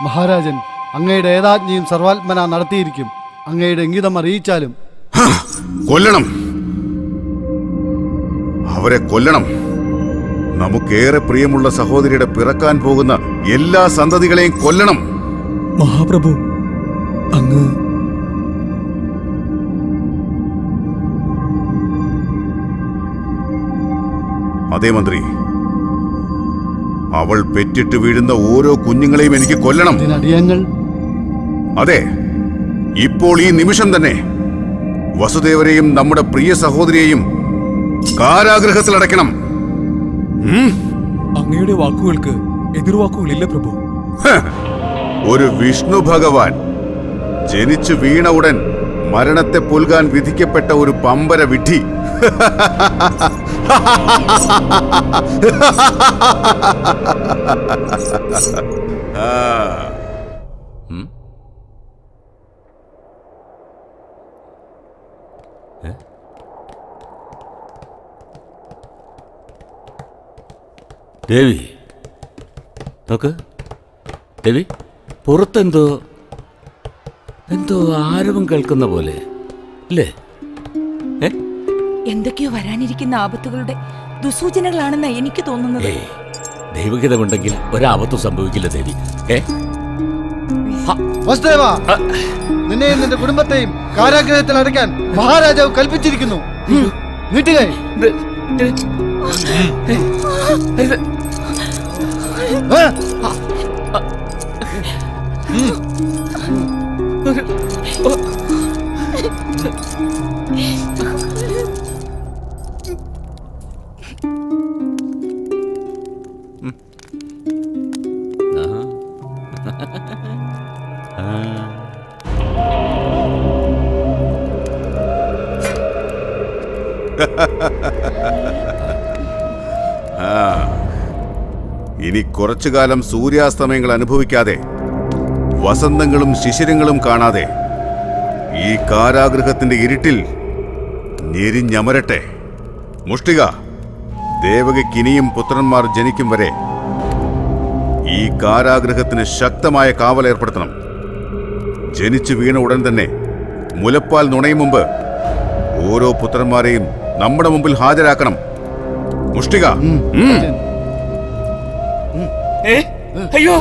മഹാരാജൻ അങ്ങയുടെ ഏതാജ്ഞയും സർവാത്മന നടത്തിയിരിക്കും. അങ്ങയുടെ ഇംഗിതം അറിയിച്ചാലും. കൊല്ലണം, അവരെ കൊല്ലണം. നമുക്കേറെ പ്രിയമുള്ള സഹോദരിയുടെ പിറക്കാൻ പോകുന്ന എല്ലാ സന്തതികളെയും കൊല്ലണം. മഹാപ്രഭു, അങ്ങ് അതേ മന്ത്രി, അവൾ പെറ്റിട്ട് വീഴുന്ന ഓരോ കുഞ്ഞുങ്ങളെയും എനിക്ക് കൊല്ലണം. ഇതിനടിയങ്ങൾ അതെ, ഇപ്പോൾ ഈ നിമിഷം തന്നെ വസുദേവരെയും നമ്മുടെ പ്രിയ സഹോദരിയെയും കാരാഗൃഹത്തിലടയ്ക്കണം. അങ്ങയുടെ വാക്കുകൾക്ക് എതിർവാക്കുകളില്ല പ്രഭു. ഒരു വിഷ്ണു ഭഗവാൻ ജനിച്ചു വീണ ഉടൻ മരണത്തെ പുൽകാൻ വിധിക്കപ്പെട്ട ഒരു പമ്പര വിഡ്ഢി. ദേവി, നോക്ക് ദേവി, പുറത്തെന്തോ ആരവം കേൾക്കുന്ന പോലെ അല്ലേ? എന്തൊക്കെയോ വരാനിരിക്കുന്ന ആപത്തുകളുടെ ദുസൂചനകളാണെന്നാ എനിക്ക് തോന്നുന്നത്. ദൈവഹിതമുണ്ടെങ്കിൽ ഒരാപത്തും സംഭവിക്കില്ല ദേവി. വസുദേവ, നിന്നെയും നിന്റെ കുടുംബത്തെയും കാരാഗ്രഹത്തിൽ അടയ്ക്കാൻ മഹാരാജാവ് കൽപ്പിച്ചിരിക്കുന്നു. നീട്ടുകേ. ഇനി കുറച്ചു കാലം സൂര്യാസ്തമയങ്ങൾ അനുഭവിക്കാതെ, വസന്തങ്ങളും ശിശിരങ്ങളും കാണാതെ ഈ കാരാഗൃഹത്തിന്റെ ഇരുട്ടിൽ ഞെരിഞ്ഞമരട്ടെ. മുഷ്ടിക, ദേവകിനിയും പുത്രന്മാർ ജനിക്കും വരെ ഈ കാരാഗൃഹത്തിന് ശക്തമായ കാവൽ ഏർപ്പെടുത്തണം. ജനിച്ചു വീണ ഉടൻ തന്നെ മുലപ്പാൽ നുണയും മുമ്പ് ഓരോ പുത്രന്മാരെയും നമ്മുടെ മുമ്പിൽ ഹാജരാക്കണം. മുഷ്ടിക. അയ്യോ,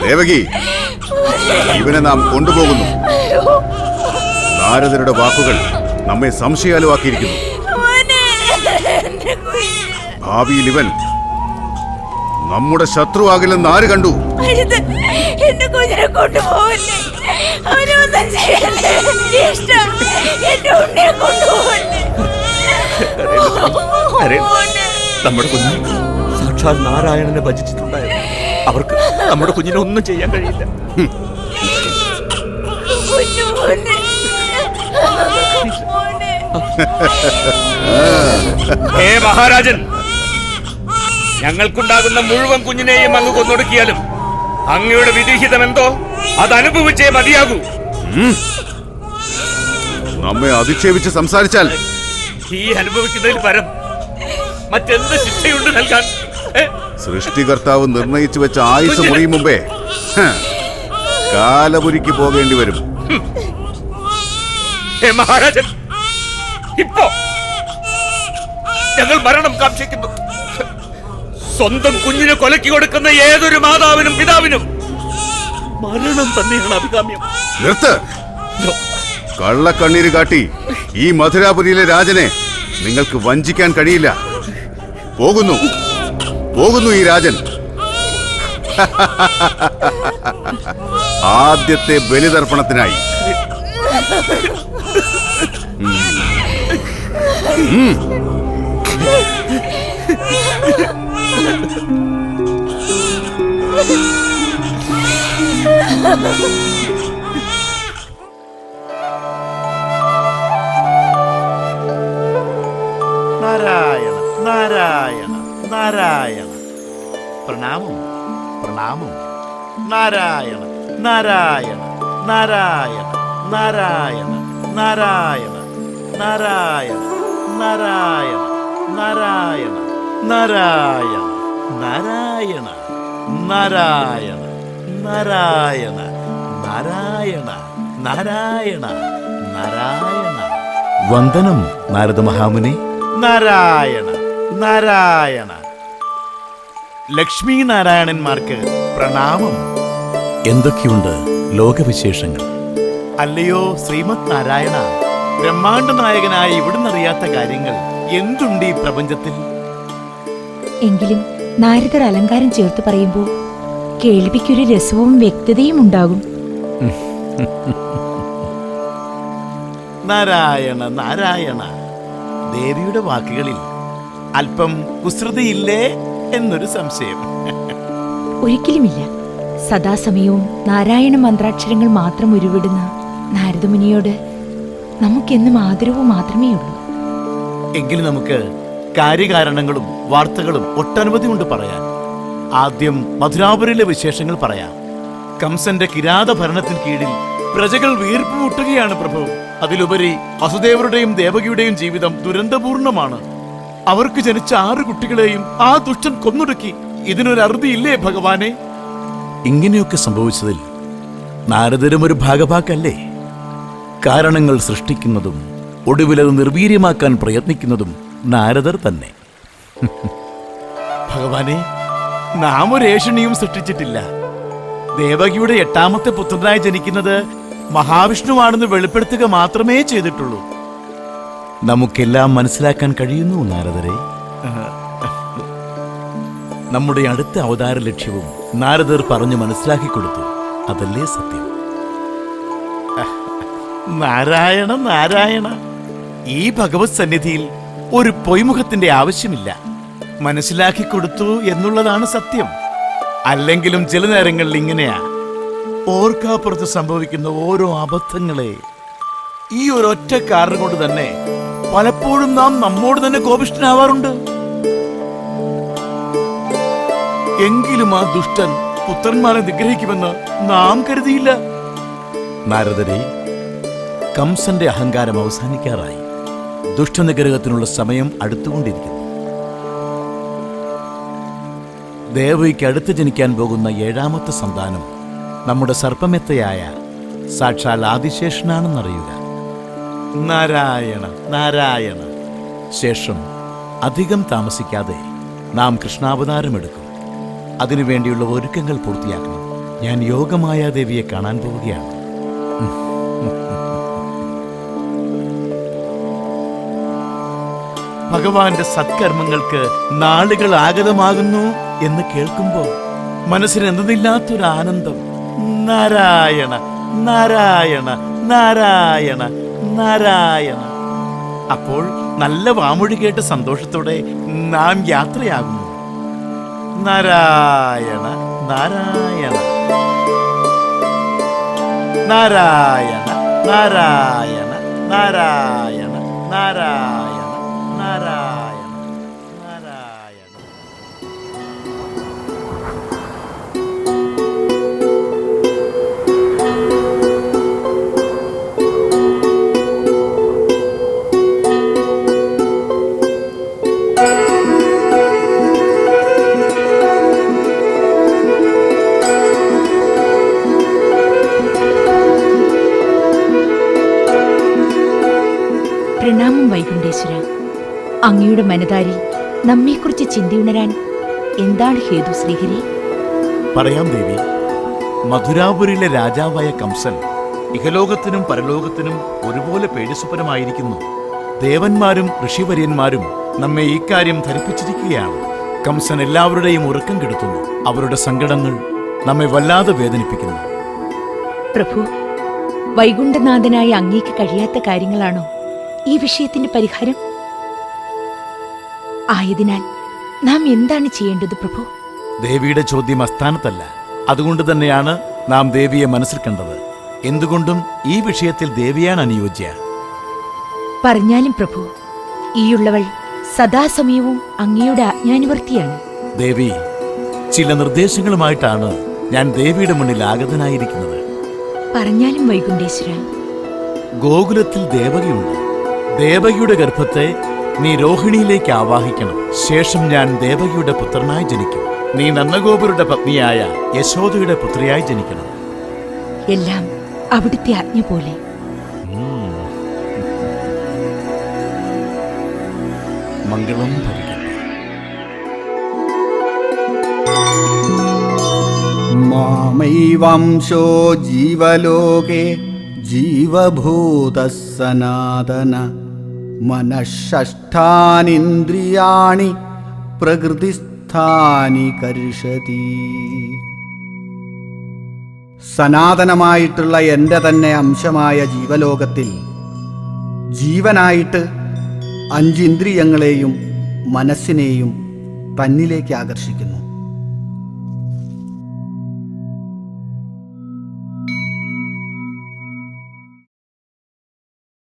ദേവകി, ഇവനെ നാം കൊണ്ടുപോകുന്നു. നാരദരുടെ വാക്കുകൾ നമ്മെ സംശയാലുവാക്കിയിരിക്കുന്നു. ഭാവിയിൽ ഇവൻ നമ്മുടെ ശത്രുവാകില്ലെന്ന് ആര് കണ്ടു? എന്റെ കുഞ്ഞിനെ കൊണ്ടുപോകല്ലേ, അവനൊന്നും ചെയ്യല്ലേ, എന്റെ കൊണ്ടുപോകല്ലേ. നമ്മുടെ കുഞ്ഞ് സാക്ഷാൽ നാരായണനെ ഭജിച്ചിട്ടുണ്ടായിരുന്നു. അവർക്ക് നമ്മുടെ കുഞ്ഞിനെ ഒന്നും ചെയ്യാൻ കഴിയില്ല. ഹേ മഹാരാജൻ, ഞങ്ങൾക്കുണ്ടാകുന്ന മുഴുവൻ കുഞ്ഞിനെയും അങ്ങ് കൊന്നൊടുക്കിയാലും അങ്ങയുടെ വിധിഹിതം എന്തോ അത് അനുഭവിച്ചേ മതിയാകൂ. നമ്മെ അധിക്ഷേപിച്ച് സംസാരിച്ചാൽ ഈ അനുഭവിക്കുന്നതിൽ പരം മറ്റെന്ത് ശിക്ഷയുണ്ട് നൽകാൻ? സൃഷ്ടികർത്താവ് നിർണയിച്ചു വെച്ച ആയുസ് മുറിയും മുമ്പേ കാലപുരിക്ക് പോകേണ്ടി വരും. ഹേ മഹാരാജൻ, ഇപ്പോ ഞങ്ങൾ മരണം കാക്ഷിക്കുന്നു. സ്വന്തം കുഞ്ഞിനെ കൊലക്കി കൊടുക്കുന്ന ഏതൊരു മാതാവിനും പിതാവിനും മരണം തന്നെയാണ് അഭികാമ്യം. നിർത്ത്. കള്ളക്കണ്ണീര് കാട്ടി ഈ മധുരാപുരിയിലെ രാജനെ നിങ്ങൾക്ക് വഞ്ചിക്കാൻ കഴിയില്ല. പോകുന്നു ഈ രാജൻ. ആദ്യത്തെ ബലിതർപ്പണത്തിനായി. നാരായണ നാരായണ. പ്രണാമം പ്രണാമം. നാരായണ നാരായണ നാരായണ നാരായണ നാരായണ നാരായണ നാരായണ നാരായണ നാരായണ നാരായണ നാരായണ നാരായണ നാരായണ നാരായണ നാരായണ. വന്ദനം നാരദ മഹാമുനി. നാരായണ നാരായണ. ലക്ഷ്മി നാരായണന്മാർക്ക് പ്രണാമം. എന്തൊക്കെയുണ്ട് ലോകവിശേഷങ്ങൾ? അല്ലയോ ശ്രീമത് നാരായണ, ബ്രഹ്മാണ്ഡ നായകനായ ഇവിടുന്ന് അറിയാത്ത കാര്യങ്ങൾ എന്തുണ്ട് ഈ പ്രപഞ്ചത്തിൽ? എങ്കിലും നാരദർ അലങ്കാരം ചേർത്ത് പറയുമ്പോൾ കേൾവിക്കൊരു രസവും വ്യക്തതയും ഉണ്ടാകും. നാരായണ നാരായണ. ദേവിയുടെ വാക്കുകളിൽ അല്പം കുസൃതിയില്ലേ എന്നൊരു സംശയം. ഒരിക്കലുമില്ല. സദാസമയവും നാരായണ മന്ത്രാക്ഷരങ്ങൾ മാത്രം ഉരുവിടുന്ന നാരദമുനിയോട് നമുക്കെന്നും ആദരവ് മാത്രമേ ഉള്ളൂ. എങ്കിലും നമുക്ക് കാര്യകാരണങ്ങളും വാർത്തകളും ഒട്ടനവധി ഉണ്ട് പറയാൻ. ആദ്യം മധുരാപുരിയിലെ വിശേഷങ്ങൾ പറയാം. കംസന്റെ കിരാത ഭരണത്തിന് കീഴിൽ പ്രജകൾ വീർപ്പ് മുട്ടുകയാണ് പ്രഭു. അതിലുപരി വസുദേവരുടെയും ദേവകിയുടെയും ജീവിതം ദുരന്തപൂർണമാണ്. അവർക്ക് ജനിച്ച 6 കുട്ടികളെയും ആ ദുഷ്ടൻ കൊന്നൊടുക്കി. ഇതിനൊരു അറുതിയില്ലേ ഭഗവാനെ? ഇങ്ങനെയൊക്കെ സംഭവിച്ചതിൽ നാരദരും ഒരു ഭാഗഭാക്കല്ലേ? കാരണങ്ങൾ സൃഷ്ടിക്കുന്നതും ഒടുവിലത് നിർവീര്യമാക്കാൻ പ്രയത്നിക്കുന്നതും നാരദർ തന്നെ. ഭഗവാനെ, നാം ഒരു ഏഷണിയും സൃഷ്ടിച്ചിട്ടില്ല. ദേവകിയുടെ 8ാമത്തെ പുത്രനായി ജനിക്കുന്നത് മഹാവിഷ്ണുവാണെന്ന് വെളിപ്പെടുത്തുക മാത്രമേ ചെയ്തിട്ടുള്ളൂ. നമുക്കെല്ലാം മനസ്സിലാക്കാൻ കഴിയുന്നു നാരദരെ. നമ്മുടെ അടുത്ത അവതാര ലക്ഷ്യവും നാരദർ പറഞ്ഞു മനസ്സിലാക്കി കൊടുത്തു. അതല്ലേ സത്യം? നാരായണ നാരായണ. ഈ ഭഗവത് സന്നിധിയിൽ ഒരു പൊയ്മുഖത്തിന്റെ ആവശ്യമില്ല. മനസ്സിലാക്കി കൊടുത്തു എന്നുള്ളതാണ് സത്യം. അല്ലെങ്കിലും ചില നേരങ്ങളിൽ ഇങ്ങനെയാ. ഓർക്കാപ്പുറത്ത് സംഭവിക്കുന്ന ഓരോ അബദ്ധങ്ങളെ ഈ ഒരൊറ്റ കാരണം കൊണ്ട് തന്നെ പലപ്പോഴും നാം നമ്മോട് തന്നെ കോപിഷ്ഠനാവാറുണ്ട്. എങ്കിലും ആ ദുഷ്ടൻ പുത്രന്മാരെ നിഗ്രഹിക്കുമെന്ന് നാം കരുതിയില്ല. നാരദരെ, കംസന്റെ അഹങ്കാരം അവസാനിക്കാറായി. ദുഷ്ടനിഗ്രഹത്തിനുള്ള സമയം അടുത്തുകൊണ്ടിരിക്കുന്നു. ദേവയ്ക്ക് അടുത്ത് ജനിക്കാൻ പോകുന്ന 7ാമത്തെ സന്താനം നമ്മുടെ സർപ്പമെത്തയായ സാക്ഷാൽ ആദിശേഷനാണെന്നറിയുക. നാരായണ നാരായണ. ശേഷം അധികം താമസിക്കാതെ നാം കൃഷ്ണാവതാരമെടുക്കും. അതിനുവേണ്ടിയുള്ള ഒരുക്കങ്ങൾ പൂർത്തിയാക്കണം. ഞാൻ യോഗമായ ദേവിയെ കാണാൻ പോവുകയാണ്. ഭഗവാന്റെ സത്കർമ്മങ്ങൾക്ക് നാളുകൾ ആഗതമാകുന്നു എന്ന് കേൾക്കുമ്പോൾ മനസ്സിന് എന്തെന്നില്ലാത്തൊരു ആനന്ദം. നാരായണ നാരായണ നാരായണ നാരായണ. അപ്പോൾ നല്ല വാമൊഴി കേട്ട സന്തോഷത്തോടെ നാം യാത്രയാകുന്നു. നാരായണ നാരായണ നാരായണ നാരായണ നാരായണ നാരായണ നാരായണ നാരായണ. പ്രണാമം വൈകുണ്ഠേശ്വര. അങ്ങയുടെ മനതാരിൽ നമ്മെക്കുറിച്ച് ചിന്തയുണരാൻ എന്താണ് ഹേതു ശ്രീഹരി? പറയാം ദേവി. മധുരാപുരിയിലെ രാജാവായ കംസൻ ഇഹലോകത്തിനും പരലോകത്തിനും ഒരുപോലെ പേടിസ്വപ്നമായിരിക്കുന്നു. ദേവന്മാരും ഋഷിവര്യന്മാരും നമ്മെ ഈ കാര്യം ധരിപ്പിച്ചിരിക്കുകയാണ്. കംസൻ എല്ലാവരുടെയും ഉറക്കം കെടുത്തുന്നു. അവരുടെ സങ്കടങ്ങൾ നമ്മെ വല്ലാതെ വേദനിപ്പിക്കുന്നു. പ്രഭു, വൈകുണ്ഠനാഥനായ അങ്ങേക്ക് കഴിയാത്ത കാര്യങ്ങളാണോ ഈ വിഷയത്തിന്റെ പരിഹാരം? ആയതിനാൽ നാം എന്താണ് ചെയ്യേണ്ടത് പ്രഭു? ദേവിയുടെ ചോദ്യം അസ്ഥാനത്തല്ല. അതുകൊണ്ട് തന്നെയാണ് നാം ദേവിയെ മനസ്സിൽ കണ്ടത്. എന്തുകൊണ്ടും ഈ വിഷയത്തിൽ ദേവിയാണ് അനുയോജ്യ. പറഞ്ഞാലും പ്രഭു, ഈയുള്ളവൾ സദാസമയവും അങ്ങയുടെ ആജ്ഞാനുവർത്തിയാണ്. ദേവി, ചില നിർദ്ദേശങ്ങളുമായിട്ടാണ് ഞാൻ ദേവിയുടെ മുന്നിൽ ആഗതനായിരിക്കുന്നത്. പറഞ്ഞാലും വൈകുണ്ഠേശ്വര. ഗോകുലത്തിൽ ദേവകിയുണ്ട്. ദേവകിയുടെ ഗർഭത്തെ നീ രോഹിണിയിലേക്ക് ആവാഹിക്കണം. ശേഷം ഞാൻ ദേവകിയുടെ പുത്രനായി ജനിക്കും. നീ നന്ദഗോപുരുടെ പത്നിയായ യശോദയുടെ പുത്രിയായി ജനിക്കണം. എല്ലാം അവിടുത്തെ ആജ്ഞ പോലെ. മംഗളം ഭവിക്കട്ടെ. മാമൈവംശോ ജീവലോകേ ജീവഭൂതഃ സനാതന മനഃഷ്ഠാനീന്ദ്രിയാണി പ്രകൃതിസ്ഥാനി കർഷതി. സനാതനമായിട്ടുള്ള എൻ്റെ തന്നെ അംശമായ ജീവലോകത്തിൽ ജീവനായിട്ട് 5 ഇന്ദ്രിയങ്ങളെയും മനസ്സിനെയും തന്നിലേക്ക് ആകർഷിക്കുന്നു.